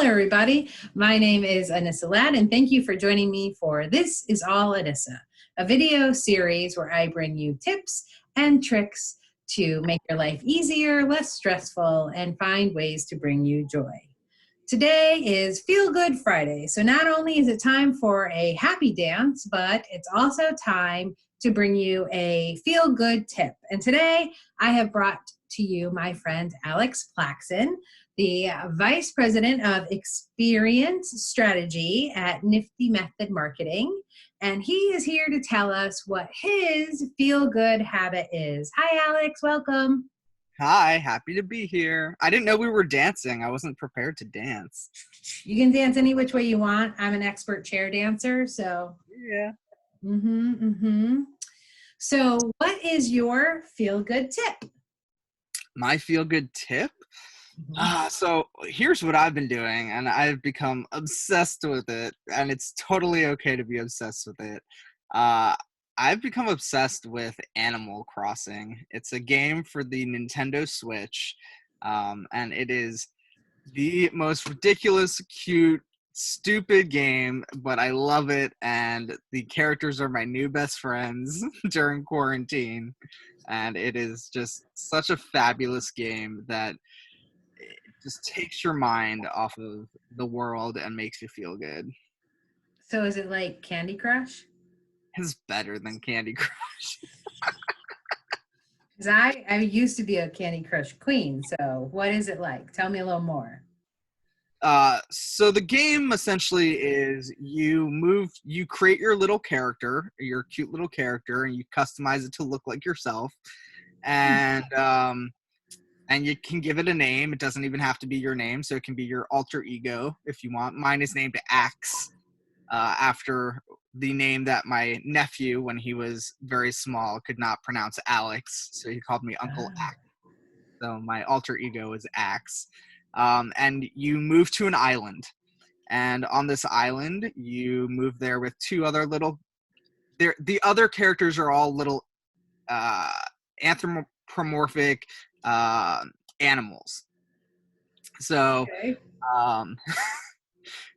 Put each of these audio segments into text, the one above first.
Hello, everybody. My name is Anissa Ladd, and thank you for joining me for This Is All Anissa, a video series where I bring you tips and tricks to make your life easier, less stressful, and find ways to bring you joy. Today is Feel Good Friday, so not only is it time for a happy dance, but it's also time to bring you a feel good tip. And today I have brought to you my friend Alex Plaxon, the Vice President of Experience Strategy at Nifty Method Marketing. And he is here to tell us what his feel-good habit is. Hi, Alex. Welcome. Hi, happy to be here. I didn't know we were dancing. I wasn't prepared to dance. You can dance any which way you want. I'm an expert chair dancer, so. Yeah. So what is your feel-good tip? My feel-good tip? So here's what I've been doing, and I've become obsessed with it, and it's totally okay to be obsessed with it. I've become obsessed with Animal Crossing. It's a game for the Nintendo Switch, and it is the most ridiculous, cute, stupid game, but I love it, and the characters are my new best friends during quarantine, and it is just such a fabulous game that it just takes your mind off of the world and makes you feel good. So is it like Candy Crush? It's better than Candy Crush. Because I used to be a Candy Crush queen, so what is it like? Tell me a little more. So the game essentially is you create your little character, your cute little character, and you customize it to look like yourself. And you can give it a name. It doesn't even have to be your name, so it can be your alter ego if you want. Mine is named Axe, after the name that my nephew, when he was very small, could not pronounce Alex, so he called me Uncle Axe. So my alter ego is Axe. And you move to an island. And on this island, you move there with two other little... The other characters are all little anthropomorphic animals. So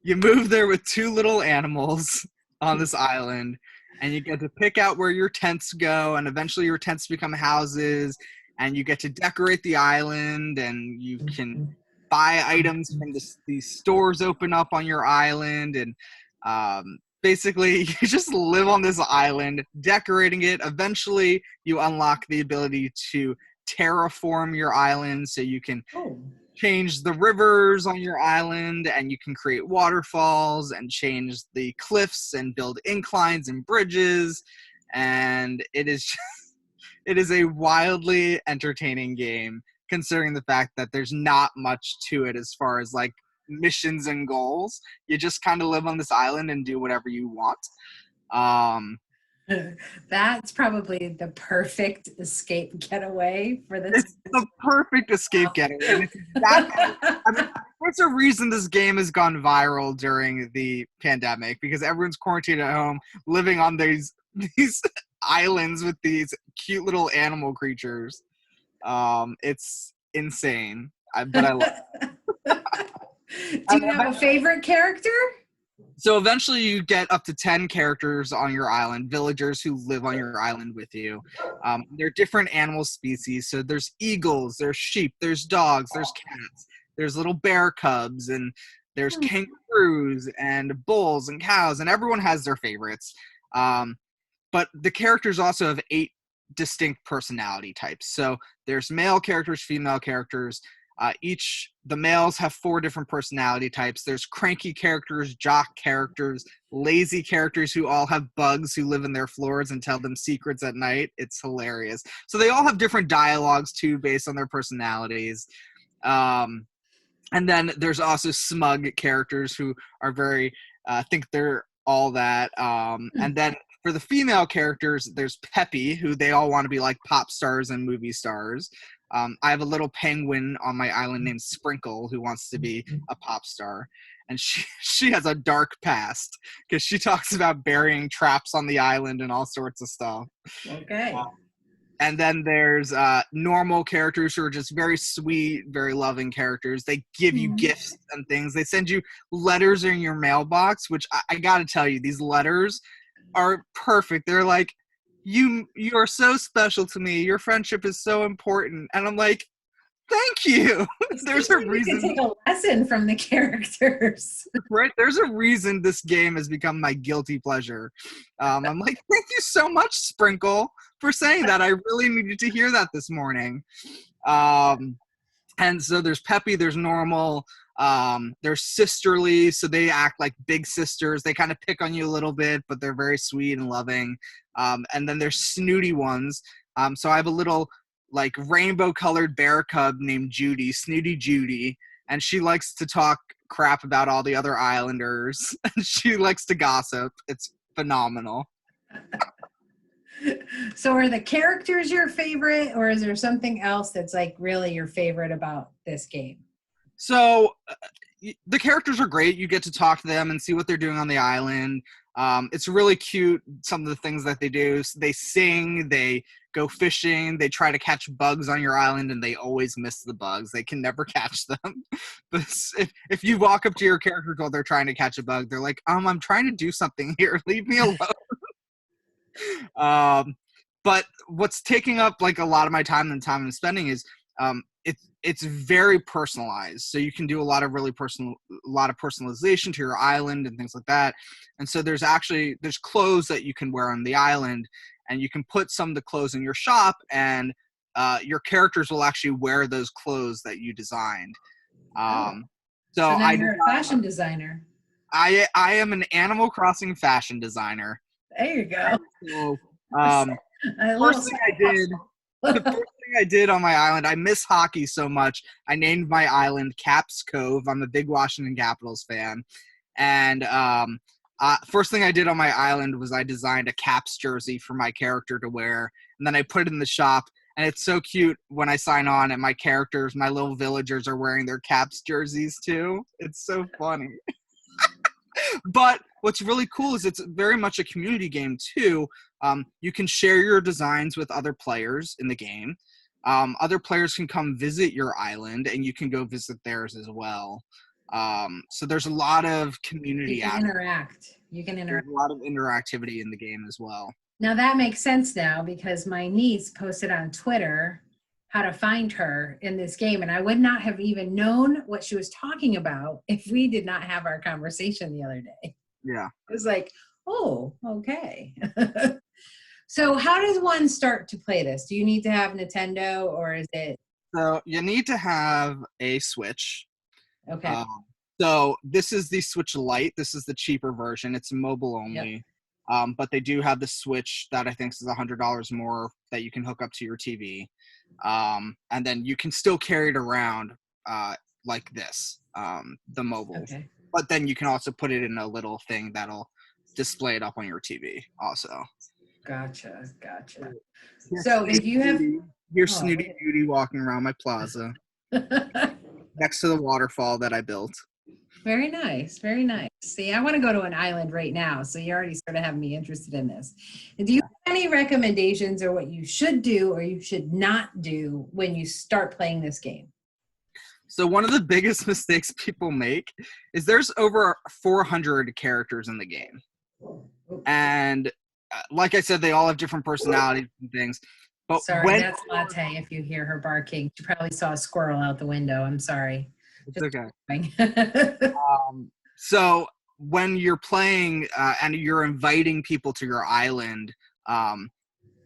you move there with two little animals on this island, and you get to pick out where your tents go, and eventually your tents become houses, and you get to decorate the island, and you can buy items from these stores open up on your island, and basically you just live on this island decorating it. Eventually you unlock the ability to terraform your island, so you can change the rivers on your island, and you can create waterfalls and change the cliffs and build inclines and bridges, and it is a wildly entertaining game, considering the fact that there's not much to it as far as like missions and goals. You just kind of live on this island and do whatever you want. That's probably the perfect escape getaway for this. It's the perfect escape getaway. And there's a reason this game has gone viral during the pandemic, because everyone's quarantined at home, living on these islands with these cute little animal creatures. It's insane, but I love it. Do you have a favorite character? So eventually you get up to 10 characters on your island, villagers who live on your island with you. They're different animal species. So there's eagles, there's sheep, there's dogs, there's cats, there's little bear cubs, and there's kangaroos and bulls and cows, and everyone has their favorites. But the characters also have 8 distinct personality types. So there's male characters, female characters. The males have 4 different personality types. There's cranky characters, jock characters, lazy characters who all have bugs who live in their floors and tell them secrets at night. It's hilarious. So they all have different dialogues too, based on their personalities. And then there's also smug characters who are very think they're all that. And then for the female characters, there's peppy, who they all want to be like pop stars and movie stars. I have a little penguin on my island named Sprinkle who wants to be a pop star. And she has a dark past because she talks about burying traps on the island and all sorts of stuff. Okay. And then there's normal characters who are just very sweet, very loving characters. They give you Mhm. gifts and things. They send you letters in your mailbox, which I gotta tell you, these letters are perfect. They're like, you are so special to me. Your friendship is so important. And I'm like, thank you. It There's seems a like you could reason, take a lesson from the characters. right? There's a reason this game has become my guilty pleasure. I'm like, thank you so much, Sprinkle, for saying that. I really needed to hear that this morning. Um, and so there's Peppy, there's Normal, there's Sisterly, so they act like big sisters. They kind of pick on you a little bit, but they're very sweet and loving. And then there's Snooty ones. So I have a little like rainbow colored bear cub named Judy, Snooty Judy, and she likes to talk crap about all the other islanders and she likes to gossip. It's phenomenal. So are the characters your favorite, or is there something else that's like really your favorite about this game? So the characters are great. You get to talk to them and see what they're doing on the island. It's really cute, some of the things that they do. They sing, they go fishing, they try to catch bugs on your island, and they always miss the bugs. They can never catch them. But if you walk up to your character while they're trying to catch a bug, they're like, I'm trying to do something here. Leave me alone. But what's taking up like a lot of my time and time I'm spending is it's very personalized, so you can do a lot of personalization to your island and things like that. And so there's clothes that you can wear on the island, and you can put some of the clothes in your shop, and your characters will actually wear those clothes that you designed. Oh, So so now you're a fashion designer. I am an Animal Crossing fashion designer. There you go. So, A little first thing I did, the first thing I did on my island, I miss hockey so much. I named my island Caps Cove. I'm a big Washington Capitals fan, and first thing I did on my island was I designed a Caps jersey for my character to wear, and then I put it in the shop. And it's so cute when I sign on, and my characters, my little villagers, are wearing their Caps jerseys too. It's so funny. But what's really cool is it's very much a community game too. You can share your designs with other players in the game. Other players can come visit your island, and you can go visit theirs as well. So there's a lot of community you can interact. You can There's interact. a lot of interactivity in the game as well. Now that makes sense now because my niece posted on Twitter how to find her in this game, and I would not have even known what she was talking about if we did not have our conversation the other day. Yeah. It was like, oh, okay. So how does one start to play this? Do you need to have Nintendo, or is it So you need to have a Switch. okay? So this is the Switch Lite. This is the cheaper version. It's mobile only. But they do have the Switch that I think is $100 more that you can hook up to your TV. And then you can still carry it around like this, the mobile. Okay. But then you can also put it in a little thing that'll display it up on your TV also. Gotcha. Here's So if you have Here's Oh, Snooty wait. Beauty walking around my plaza next to the waterfall that I built. Very nice, very nice. See, I want to go to an island right now, so you already sort of have me interested in this. Do you have any recommendations or what you should do or you should not do when you start playing this game? So one of the biggest mistakes people make is there's over 400 characters in the game. And like I said, they all have different personalities and things. But Sorry, that's Latte if you hear her barking. She probably saw a squirrel out the window. I'm sorry. It's okay. Okay. So when you're playing and you're inviting people to your island,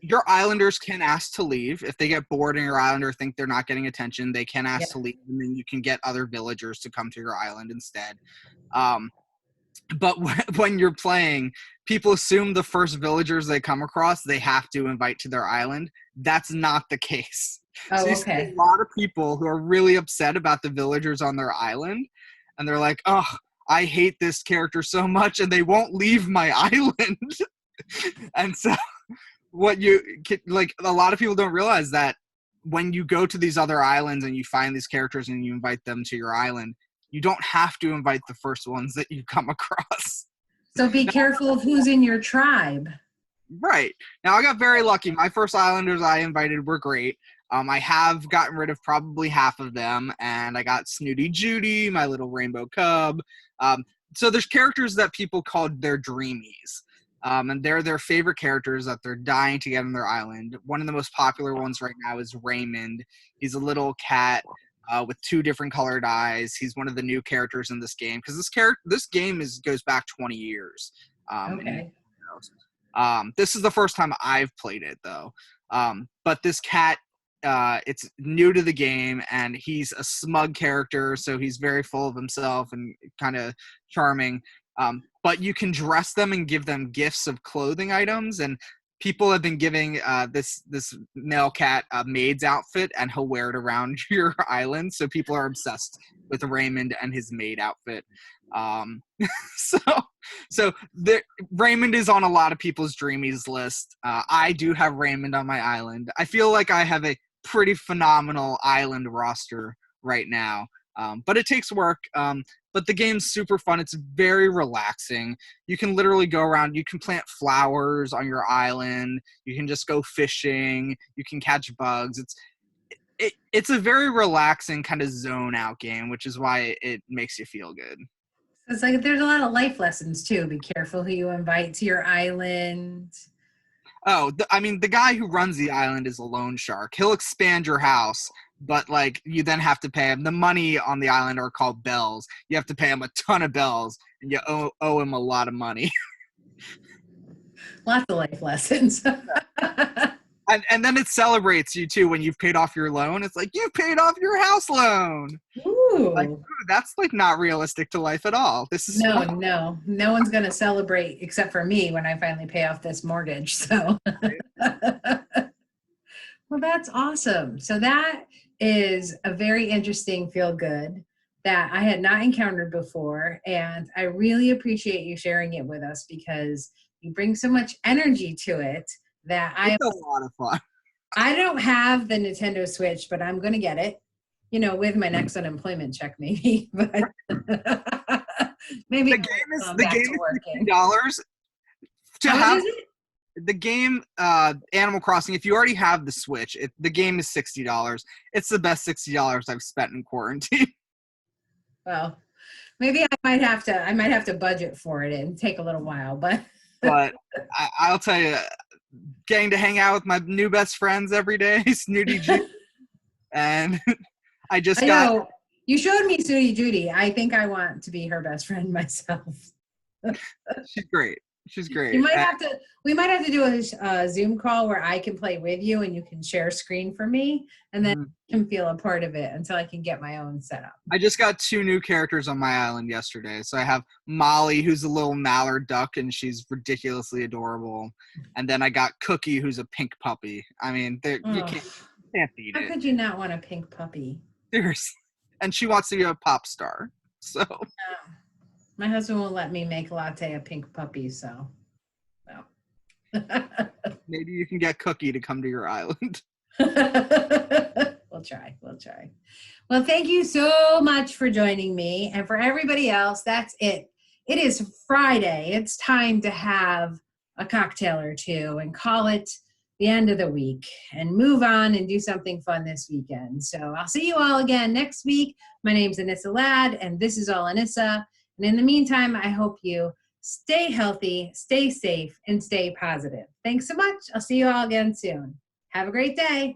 your islanders can ask to leave. If they get bored in your island or think they're not getting attention, they can ask to leave, and then you can get other villagers to come to your island instead. But when you're playing, people assume the first villagers they come across, they have to invite to their island. That's not the case. Oh, So you see okay. a lot of people who are really upset about the villagers on their island, and they're like, oh, I hate this character so much, and they won't leave my island. And so a lot of people don't realize that when you go to these other islands and you find these characters and you invite them to your island, you don't have to invite the first ones that you come across. So be careful of who's in your tribe. Right. Now, I got very lucky. My first Islanders I invited were great. I have gotten rid of probably half of them, and I got Snooty Judy, my little rainbow cub. So there's characters that people called their dreamies, and they're their favorite characters that they're dying to get on their island. One of the most popular ones right now is Raymond. He's a little cat with two different colored eyes. He's one of the new characters in this game because this game goes back 20 years. Okay. This is the first time I've played it though. But this cat, it's new to the game, and he's a smug character, so he's very full of himself and kind of charming. But you can dress them and give them gifts of clothing items, and people have been giving this male cat a maid's outfit, and he'll wear it around your island. So people are obsessed with Raymond and his maid outfit. So Raymond is on a lot of people's dreamies list. I do have Raymond on my island. I feel like I have a pretty phenomenal island roster right now, but it takes work. But the game's super fun. It's very relaxing. You can literally go around. You can plant flowers on your island. You can just go fishing. You can catch bugs. It's a very relaxing kind of zone out game, which is why it makes you feel good. It's like there's a lot of life lessons too. Be careful who you invite to your island. Oh, the guy who runs the island is a loan shark. He'll expand your house, but like you then have to pay him. The money on the island are called bells. You have to pay him a ton of bells, and you owe him a lot of money. Lots of life lessons. And then it celebrates you too when you've paid off your loan. It's like, you've paid off your house loan. Ooh. Like, that's like not realistic to life at all. This is No one's gonna celebrate except for me when I finally pay off this mortgage. So well, that's awesome. So that is a very interesting feel good that I had not encountered before, and I really appreciate you sharing it with us because you bring so much energy to it that it's a lot of fun. I don't have the Nintendo Switch, but I'm going to get it, with my next unemployment check maybe. But maybe the game is $60 to have the game Animal Crossing. If you already have the Switch, the game is $60. It's the best $60 I've spent in quarantine. Well, maybe I might have to budget for it and take a little while, but I'll tell you, getting to hang out with my new best friends every day, Snooty Judy, and you showed me Snooty Judy. I think I want to be her best friend myself. She's great. We might have to do a Zoom call where I can play with you and you can share screen for me, and then I can feel a part of it until I can get my own setup. I just got 2 new characters on my island yesterday. So I have Molly, who's a little mallard duck, and she's ridiculously adorable. And then I got Cookie, who's a pink puppy. I mean, you can't beat it. How could you not want a pink puppy? Seriously. And she wants to be a pop star. So... My husband won't let me make latte a pink puppy, so no. Maybe you can get Cookie to come to your island. We'll try. Well, thank you so much for joining me. And for everybody else, that's it. It is Friday. It's time to have a cocktail or two and call it the end of the week and move on and do something fun this weekend. So I'll see you all again next week. My name's Anissa Ladd, and this is All Anissa. And in the meantime, I hope you stay healthy, stay safe, and stay positive. Thanks so much. I'll see you all again soon. Have a great day.